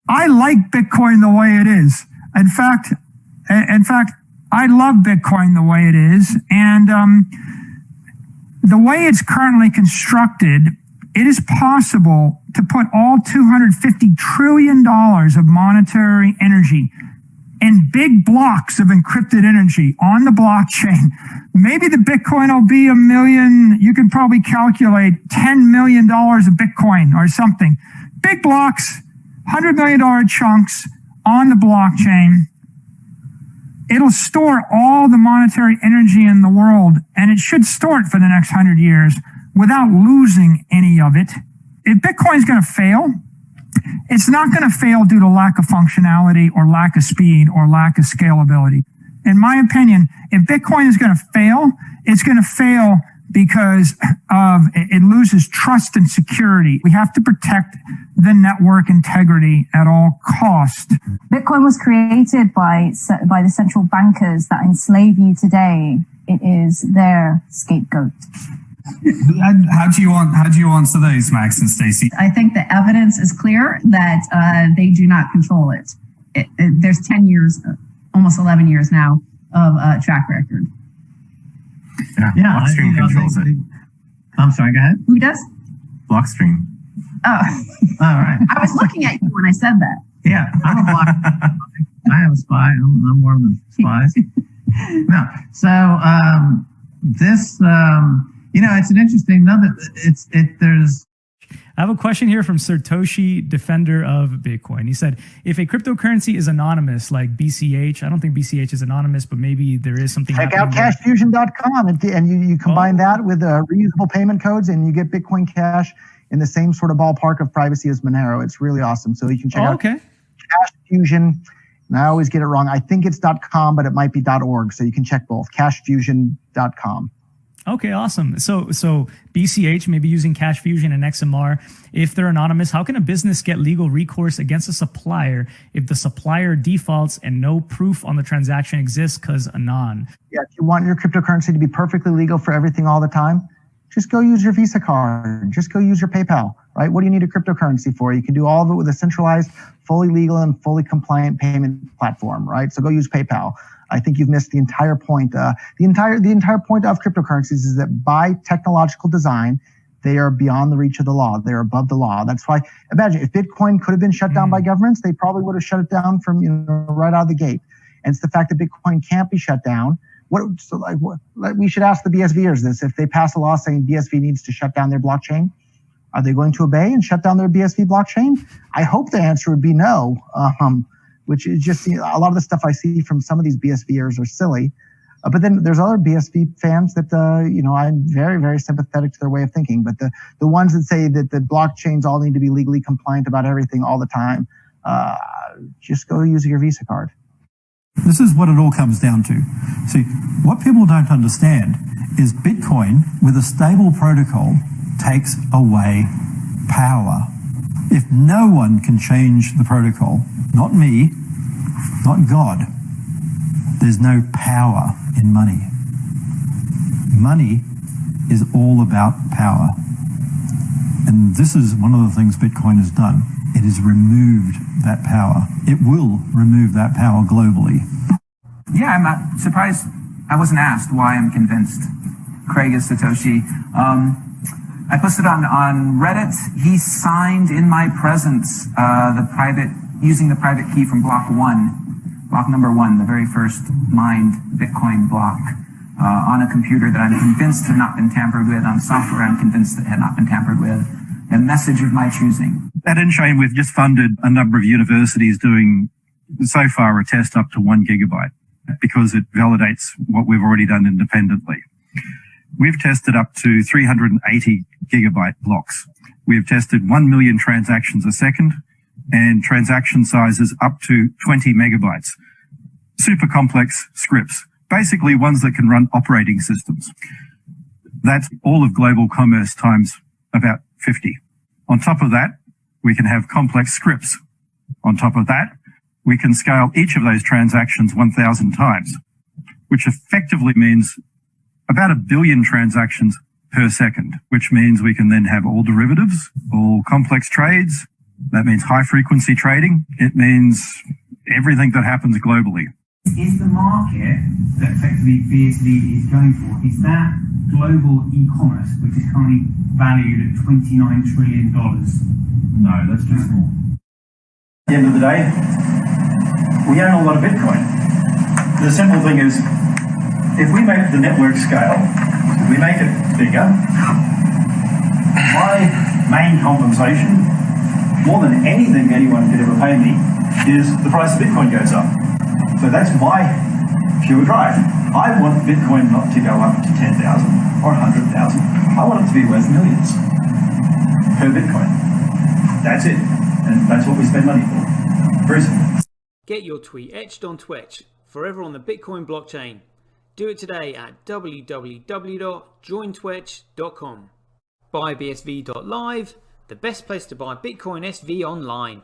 I like Bitcoin the way it is. In fact, I love Bitcoin the way it is. And the way it's currently constructed, it is possible to put all $250 trillion of monetary energy in big blocks of encrypted energy on the blockchain. Maybe the Bitcoin will be 1 million. You can probably calculate $10 million of Bitcoin or something. Big blocks, $100 million chunks on the blockchain. It'll store all the monetary energy in the world, and it should store it for the next 100 years without losing any of it. If Bitcoin's going to fail, it's not going to fail due to lack of functionality or lack of speed or lack of scalability. In my opinion, if Bitcoin is going to fail, it's going to fail because it loses trust and security. We have to protect the network integrity at all cost. Bitcoin was created by the central bankers that enslave you today. It is their scapegoat. How do you answer those, Max and Stacey? I think the evidence is clear that they do not control it. There's 10 years, almost 11 years now of track record. Yeah, Blockstream controls it. I'm sorry, go ahead. Who does? Blockstream. Oh, all right. I was looking at you when I said that. Yeah, I'm a block. I have a spy. I'm one of the spies. No, so this, it's an interesting. There's. I have a question here from Satoshi, defender of Bitcoin. He said, if a cryptocurrency is anonymous, like BCH, I don't think BCH is anonymous, but maybe there is something. Check out cashfusion.com and you combine that with reusable payment codes and you get Bitcoin Cash in the same sort of ballpark of privacy as Monero. It's really awesome. So you can check out Cashfusion. And I always get it wrong. I think it's .com, but it might be .org. So you can check both, cashfusion.com. Okay, awesome. So BCH, maybe using Cash Fusion and XMR, if they're anonymous, how can a business get legal recourse against a supplier if the supplier defaults and no proof on the transaction exists because anon? Yeah, if you want your cryptocurrency to be perfectly legal for everything all the time, just go use your Visa card. Just go use your PayPal, right? What do you need a cryptocurrency for? You can do all of it with a centralized, fully legal and fully compliant payment platform, right? So go use PayPal. I think you've missed the entire point. The entire point of cryptocurrencies is that by technological design, they are beyond the reach of the law. They're above the law. That's why, imagine if Bitcoin could have been shut down by governments, they probably would have shut it down from right out of the gate. And it's the fact that Bitcoin can't be shut down. We should ask the BSVers this: if they pass a law saying BSV needs to shut down their blockchain, are they going to obey and shut down their BSV blockchain? I hope the answer would be no. Which is just a lot of the stuff I see from some of these BSVers are silly. But then there's other BSV fans that, I'm very, very sympathetic to their way of thinking. But the ones that say that the blockchains all need to be legally compliant about everything all the time, just go use your Visa card. This is what it all comes down to. See, what people don't understand is Bitcoin with a stable protocol takes away power. If no one can change the protocol, not me, not God, there's no power in money. Money is all about power. And this is one of the things Bitcoin has done. It has removed that power. It will remove that power globally. Yeah, I'm not surprised. I wasn't asked why I'm convinced. Craig is Satoshi. I posted on Reddit. He signed in my presence using the private key from block number 1, the very first mined Bitcoin block, on a computer that I'm convinced had not been tampered with, on software I'm convinced that had not been tampered with, a message of my choosing. At Enchain, we've just funded a number of universities doing so far a test up to 1 gigabyte because it validates what we've already done independently. We've tested up to 380 gigabyte blocks. We've tested 1 million transactions a second and transaction sizes up to 20 megabytes. Super complex scripts, basically ones that can run operating systems. That's all of global commerce times about 50. On top of that, we can have complex scripts. On top of that, we can scale each of those transactions 1,000 times, which effectively means about 1 billion transactions per second, which means we can then have all derivatives, all complex trades, That means high frequency trading. It means everything that happens globally. Is the market that effectively BSV is going for, is that global e-commerce, which is currently valued at $29 trillion? No, that's too small. At the end of the day, we own a lot of Bitcoin. The simple thing is, if we make the network scale, if we make it bigger, my main compensation, more than anything anyone could ever pay me, is the price of Bitcoin goes up. So that's my pure drive. I want Bitcoin not to go up to 10,000 or 100,000. I want it to be worth millions per Bitcoin. That's it. And that's what we spend money for. Very simple. Get your tweet etched on Twitch, forever on the Bitcoin blockchain. Do it today at www.jointwitch.com. BuyBSV.live, the best place to buy Bitcoin SV online.